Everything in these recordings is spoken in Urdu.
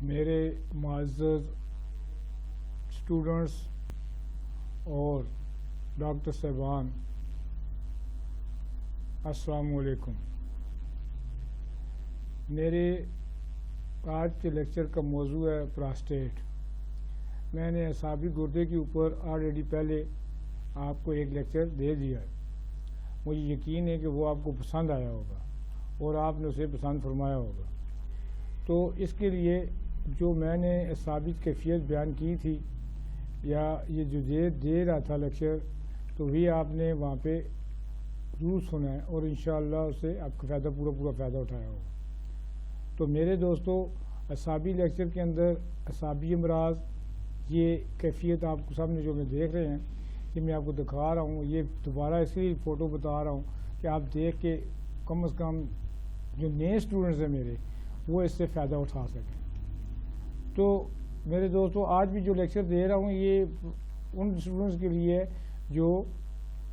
میرے معزز اسٹوڈنٹس اور ڈاکٹر صاحبان، السلام علیکم۔ میرے آج کے لیکچر کا موضوع ہے پراسٹیٹ۔ میں نے اعصابی گردے کے اوپر آلریڈی پہلے آپ کو ایک لیکچر دے دیا ہے۔ مجھے یقین ہے کہ وہ آپ کو پسند آیا ہوگا اور آپ نے اسے پسند فرمایا ہوگا۔ تو اس کے لیے جو میں نے اعصابی کیفیت بیان کی تھی یا یہ جو دے رہا تھا لیکچر، تو بھی آپ نے وہاں پہ ضرور سنا ہے اور انشاءاللہ اس سے آپ کا پورا فائدہ اٹھایا ہوگا۔ تو میرے دوستو، اعصابی لیکچر کے اندر اعصابی امراض، یہ کیفیت آپ کو سامنے جو میں دیکھ رہے ہیں، یہ میں آپ کو دکھا رہا ہوں۔ یہ دوبارہ اس لیے فوٹو بتا رہا ہوں کہ آپ دیکھ کے کم از کم جو نئے اسٹوڈنٹس ہیں میرے، وہ اس سے فائدہ اٹھا سکیں۔ تو میرے دوستو، آج بھی جو لیکچر دے رہا ہوں یہ ان اسٹوڈنٹس کے لیے جو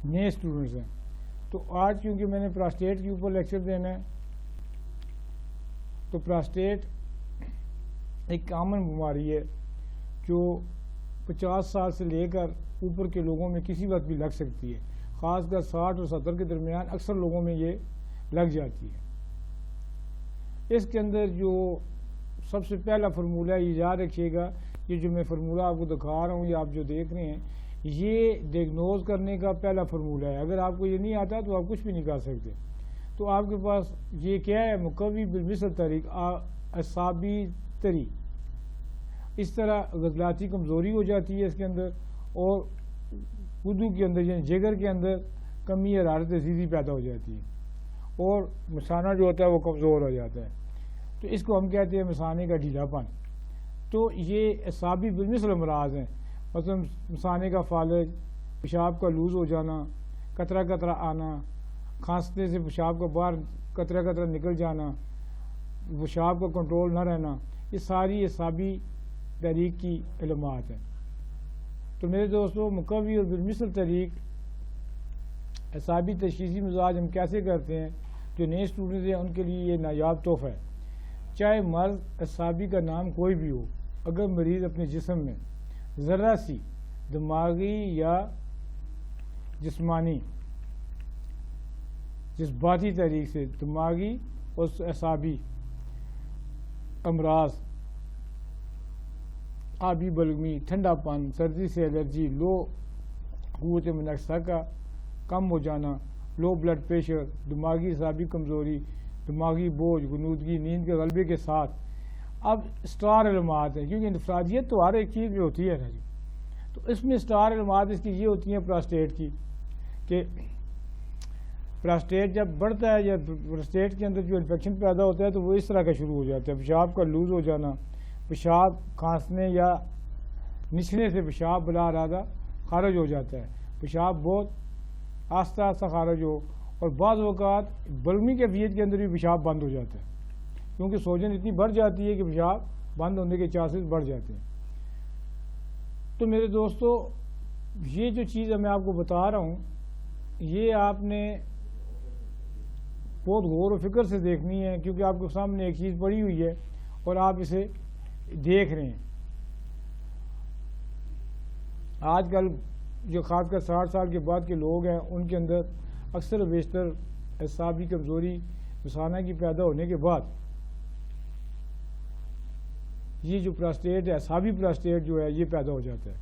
نئے اسٹوڈنٹس ہیں۔ تو آج کیونکہ میں نے پراسٹیٹ کے اوپر لیکچر دینا ہے، تو پراسٹیٹ ایک کامن بیماری ہے جو 50 سال سے لے کر اوپر کے لوگوں میں کسی وقت بھی لگ سکتی ہے۔ خاص کر 60 اور 70 کے درمیان اکثر لوگوں میں یہ لگ جاتی ہے۔ اس کے اندر جو سب سے پہلا فارمولہ یہ یاد رکھیے گا، یہ جو میں فارمولہ آپ کو دکھا رہا ہوں، یہ آپ جو دیکھ رہے ہیں، یہ ڈیگنوز کرنے کا پہلا فارمولہ ہے۔ اگر آپ کو یہ نہیں آتا تو آپ کچھ بھی نہیں کر سکتے۔ تو آپ کے پاس یہ کیا ہے؟ مقوی بالمثل طریق، اعصابی طریق۔ اس طرح عضلاتی کمزوری ہو جاتی ہے اس کے اندر، اور گردوں کے اندر یعنی جگر کے اندر کمی حرارت عزیزی پیدا ہو جاتی ہے، اور مثانہ جو ہوتا ہے وہ کمزور ہو جاتا ہے۔ تو اس کو ہم کہتے ہیں مثانے کا ڈھیلا پن۔ تو یہ اعصابی بالمثل امراض ہیں، مثلا مثانے کا فالج، پیشاب کا لوز ہو جانا، قطرہ قطرہ آنا، کھانسنے سے پیشاب کا باہر قطرہ قطرہ نکل جانا، پیشاب کا کنٹرول نہ رہنا، یہ ساری اعصابی طریق کی علامات ہیں۔ تو میرے دوستو، مقوی اور بالمثل طریق اعصابی تشخیصی مزاج ہم کیسے کرتے ہیں؟ جو نئے اسٹوڈنٹس ہیں ان کے لیے یہ نایاب تحفہ ہے۔ چاہے مرض اعصابی کا نام کوئی بھی ہو، اگر مریض اپنے جسم میں ذرا سی دماغی یا جذباتی طریق سے دماغی اور اعصابی امراض، آبی بلغمی، ٹھنڈا پن، سردی سے الرجی، لو قوت منافسہ کا کم ہو جانا، لو بلڈ پریشر، دماغی اعصابی کمزوری، دماغی بوجھ، غنودگی، نیند کے غلبے کے ساتھ۔ اب اسٹار علامات ہیں، کیونکہ انفرادیت تو ہر ایک چیز میں ہوتی ہے نا جی۔ تو اس میں اسٹار علامات اس کی یہ ہوتی ہیں پراسٹیٹ کی، کہ پراسٹیٹ جب بڑھتا ہے یا پراسٹیٹ کے اندر جو انفیکشن پیدا ہوتا ہے تو وہ اس طرح کا شروع ہو جاتا ہے۔ پیشاب کا لوز ہو جانا، پیشاب کھانسنے یا نچلنے سے پیشاب بلا ارادہ خارج ہو جاتا ہے، پیشاب بہت آہستہ آہستہ خارج ہو، اور بعض اوقات بلغمی کیفیت کے اندر بھی پیشاب بند ہو جاتا ہے، کیونکہ سوجن اتنی بڑھ جاتی ہے کہ پیشاب بند ہونے کے چانسز بڑھ جاتے ہیں۔ تو میرے دوستو، یہ جو چیز میں آپ کو بتا رہا ہوں، یہ آپ نے بہت غور و فکر سے دیکھنی ہے، کیونکہ آپ کے سامنے ایک چیز پڑی ہوئی ہے اور آپ اسے دیکھ رہے ہیں۔ آج کل جو خاص کر 60 سال کے بعد کے لوگ ہیں، ان کے اندر اکثر و بیشتر اعصابی کمزوری مثانہ کی پیدا ہونے کے بعد یہ جو پراسٹیٹ ہے، اعصابی پراسٹیٹ جو ہے، یہ پیدا ہو جاتا ہے۔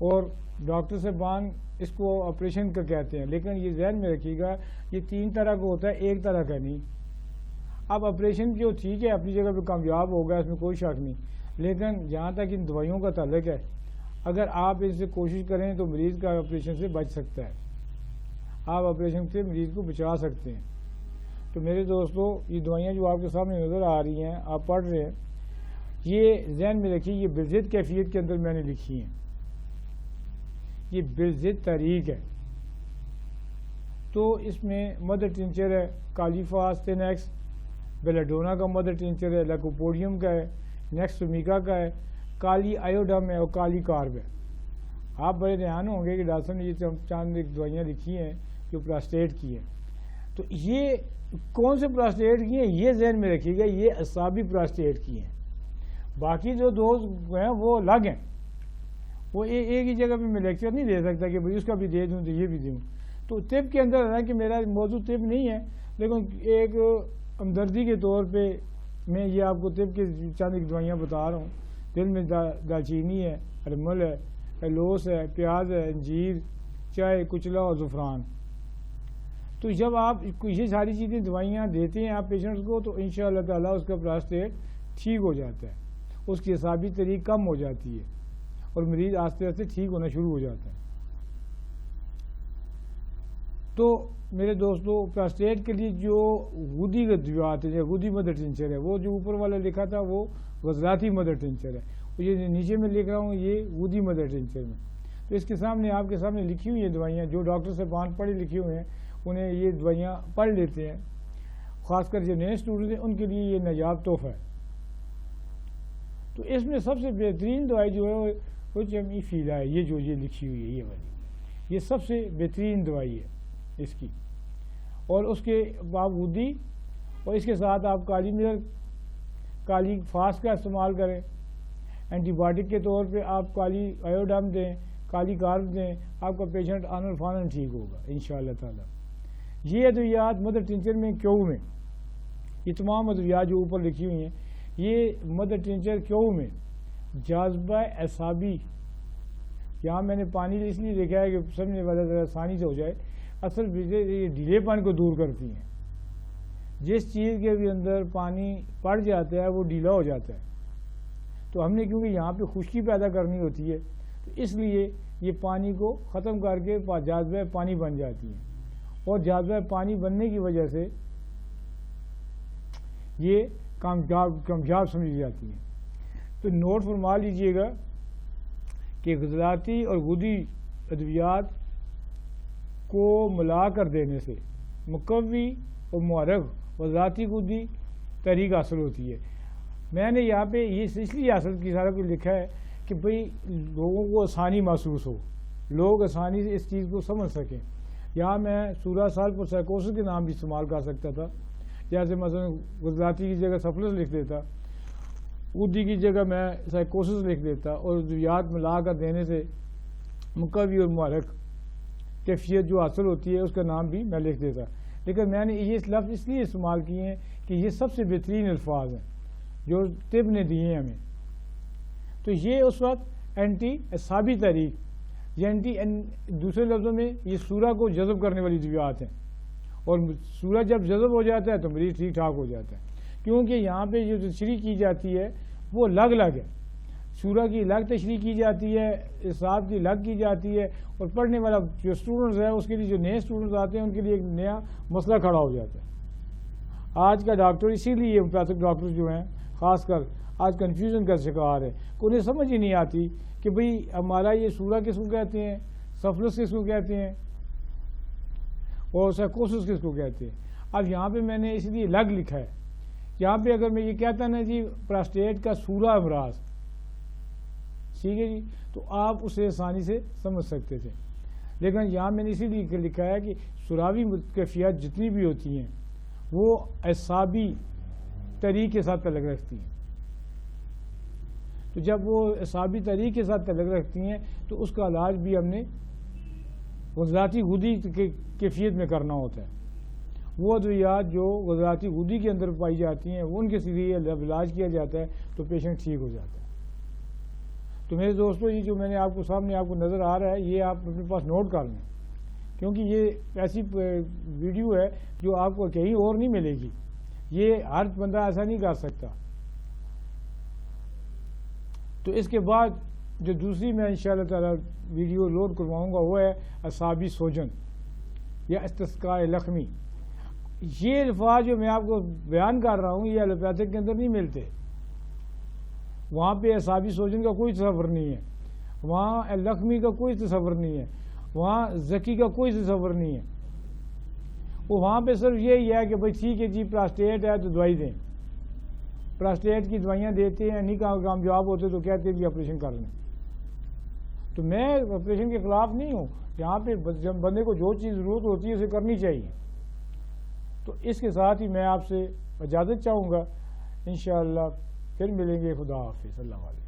اور ڈاکٹر صاحبان اس کو آپریشن کا کہتے ہیں، لیکن یہ ذہن میں رکھیے گا، یہ 3 طرح کا ہوتا ہے، ایک طرح کا نہیں۔ اب آپریشن جو ٹھیک ہے اپنی جگہ پہ کامیاب ہوگا، اس میں کوئی شک نہیں، لیکن جہاں تک ان دوائیوں کا تعلق ہے، اگر آپ اس سے کوشش کریں تو مریض کا آپریشن سے بچ سکتا ہے، آپ آپریشن سے مریض کو بچا سکتے ہیں۔ تو میرے دوستو، یہ دوائیاں جو آپ کے سامنے نظر آ رہی ہیں، آپ پڑھ رہے ہیں، یہ ذہن میں رکھیے، یہ بالضد کیفیت کے اندر میں نے لکھی ہیں، یہ بالضد طریق ہے۔ تو اس میں مدر ٹنچر ہے، کالیفاس ٹینیکس، بیلاڈونا کا مدر ٹنچر ہے، لیکوپوڈیم کا ہے، نیکس سمیکا کا ہے، کالی آیوڈم ہے اور کالی کارب ہے۔ آپ بڑے دھیان ہوں گے کہ ڈاکٹر نے یہ چند ایک دوائیاں لکھی ہیں جو پراسٹیٹ کی ہیں۔ تو یہ کون سے پراسٹیٹ کی ہیں یہ ذہن میں رکھیے گا، یہ اعصابی پراسٹیٹ کی ہیں. باقی جو دوست ہیں وہ الگ ہیں، وہ ایک ہی جگہ پہ میں لیکچر نہیں دے سکتا کہ بھئی اس کا بھی دے دوں تو یہ بھی دوں. تو طب کے اندر ہے کہ میرا موضوع طب نہیں ہے، لیکن ایک ہمدردی کے طور پہ میں یہ آپ کو طب کے چند ایک دوائیاں بتا رہا ہوں. دل میں دالچینی ہے، ارمل ہے، لوس ہے، پیاز ہے، انجیر، چائے، کچلا اور زعفران. تو جب آپ یہ ساری چیزیں دوائیاں دیتے ہیں آپ پیشنٹس کو تو انشاءاللہ تعالیٰ اس کا پراسٹیٹ ٹھیک ہو جاتا ہے، اس کی اعصابی طریق کم ہو جاتی ہے اور مریض آہستہ آہستہ ٹھیک ہونا شروع ہو جاتا ہے. تو میرے دوستو پراسٹیٹ کے لیے جو غدی ادویات ہے، غدی مدر ٹنچر ہے، وہ جو اوپر والا لکھا تھا وہ غضلاتی مدر ٹنچر ہے، یہ نیچے میں لکھ رہا ہوں یہ غدی مدر ٹنچر میں. تو اس کے سامنے آپ کے سامنے لکھی ہوئی ہیں دوائیاں، جو ڈاکٹر صاحبان پڑھے لکھے ہوئے ہیں انہیں یہ دوائیاں پڑھ لیتے ہیں. خاص کر جو نئے اسٹوڈنٹ ہیں ان کے لیے یہ نایاب تحفہ ہے. تو اس میں سب سے بہترین دوائی جو ہے وہ جمی فیلا ہے، یہ جو یہ لکھی ہوئی ہے یہ والی، یہ سب سے بہترین دوائی ہے اس کی. اور اس کے آپ غدی اور اس کے ساتھ آپ کالی مرچ، کالی فاس کا استعمال کریں. اینٹی بائیوٹک کے طور پہ آپ کالی آیوڈم دیں، کالی کارب دیں، آپ کا پیشنٹ آنن فانن ٹھیک ہوگا انشاءاللہ تعالیٰ. یہ ادویات مدر ٹنچر میں کیوں میں، یہ تمام ادویات جو اوپر لکھی ہوئی ہیں یہ مدر ٹنچر کیوں میں جاذبہ اعصابی، یہاں میں نے پانی اس لیے لکھا ہے کہ سمجھنے والا ذرا آسانی سے ہو جائے. اصل یہ ڈھیلے پن کو دور کرتی ہیں. جس چیز کے بھی اندر پانی پڑ جاتا ہے وہ ڈھیلا ہو جاتا ہے. تو ہم نے کیونکہ یہاں پہ خشکی پیدا کرنی ہوتی ہے تو اس لیے یہ پانی کو ختم کر کے جاذبہ پانی بن جاتی ہیں، اور جاذبہ پانی بننے کی وجہ سے یہ کامیاب سمجھی جاتی ہیں. تو نوٹ فرما لیجئے گا کہ غضلاتی اور غدی ادویات کو ملا کر دینے سے مقوی اور محرک غضلاتی غدی تحریک حاصل ہوتی ہے. میں نے یہاں پہ یہ اس لیے حاصل کی سارا کچھ لکھا ہے کہ بھئی لوگوں کو آسانی محسوس ہو، لوگ آسانی سے اس چیز کو سمجھ سکیں. یہاں میں سورہ سال پر سائیکوسس کے نام بھی استعمال کر سکتا تھا، جیسے مثلا غضلاتی کی جگہ سفلس لکھ دیتا، غدی کی جگہ میں سائیکوسس لکھ دیتا، اور ادویات ملا کر دینے سے مقوی اور محرک کیفیت جو حاصل ہوتی ہے اس کا نام بھی میں لکھ دیتا. لیکن میں نے یہ لفظ اس لیے استعمال کیے ہیں کہ یہ سب سے بہترین الفاظ ہیں جو طب نے دیے ہیں ہمیں. تو یہ اس وقت اینٹی اعصابی تحریک، یہ دوسرے لفظوں میں یہ سورہ کو جذب کرنے والی ادویات ہیں، اور سورہ جب جذب ہو جاتا ہے تو مریض ٹھیک ٹھاک ہو جاتا ہے. کیونکہ یہاں پہ جو تشریح کی جاتی ہے وہ الگ الگ ہے، سورہ کی الگ تشریح کی جاتی ہے، اعصاب کی الگ کی جاتی ہے، اور پڑھنے والا جو اسٹوڈنٹس ہے اس کے لیے، جو نئے اسٹوڈنٹس آتے ہیں ان کے لیے ایک نیا مسئلہ کھڑا ہو جاتا ہے. آج کا ڈاکٹر اسی لیے ہومیوپیتھک ڈاکٹر جو ہیں خاص کر آج کنفیوژن کا شکار ہے کہ انہیں سمجھ ہی نہیں آتی کہ بھئی ہمارا یہ سورہ کس کو کہتے ہیں، سفلس کس کو کہتے ہیں، اور سائیکوسس کس کو کہتے ہیں. اب یہاں پہ میں نے اس لیے الگ لکھا ہے. یہاں پہ اگر میں یہ کہتا نا جی پراسٹیٹ کا سورہ امراض، ٹھیک ہے جی، تو آپ اسے آسانی سے سمجھ سکتے تھے. لیکن یہاں میں نے اسی لیے لکھا ہے کہ سراوی کیفیات جتنی بھی ہوتی ہیں وہ اعصابی طریق کے ساتھ تعلق رکھتی ہیں. تو جب وہ اعصابی طریق کے ساتھ تعلق رکھتی ہیں تو اس کا علاج بھی ہم نے غضلاتی غدی کی کیفیت میں کرنا ہوتا ہے. وہ ادویات جو غضلاتی غدی کے اندر پائی جاتی ہیں وہ ان کے ذریعے علاج کیا جاتا ہے تو پیشنٹ ٹھیک ہو جاتا ہے. تو میرے دوستو یہ جو میں نے آپ کو سامنے آپ کو نظر آ رہا ہے یہ آپ اپنے پاس نوٹ کر لیں، کیونکہ یہ ایسی ویڈیو ہے جو آپ کو کہیں اور نہیں ملے گی، یہ ہر بندہ ایسا نہیں کر سکتا. تو اس کے بعد جو دوسری میں انشاءاللہ تعالی ویڈیو لوڈ کرواؤں گا وہ ہے اعصابی سوجن یا استسقاء لخمی. یہ الفاظ جو میں آپ کو بیان کر رہا ہوں یہ ایلوپیتھک کے اندر نہیں ملتے. وہاں پہ اعصابی سوجن کا کوئی تصور نہیں ہے، وہاں لخمی کا کوئی تصور نہیں ہے، وہاں زکی کا کوئی تصور نہیں ہے. وہاں پہ صرف یہی ہے کہ بھائی ٹھیک ہے جی پراسٹیٹ ہے تو دوائی دیں، پراسٹیٹ کی دوائیاں دیتے ہیں، نہیں کامیاب ہوتے تو کہتے ہیں جی آپریشن کر لیں. تو میں آپریشن کے خلاف نہیں ہوں، یہاں پہ بندے کو جو چیز ضرورت ہوتی ہے اسے کرنی چاہیے. تو اس کے ساتھ ہی میں آپ سے اجازت چاہوں گا، انشاءاللہ پھر ملیں گے. خدا حافظ. اللہ علیہ.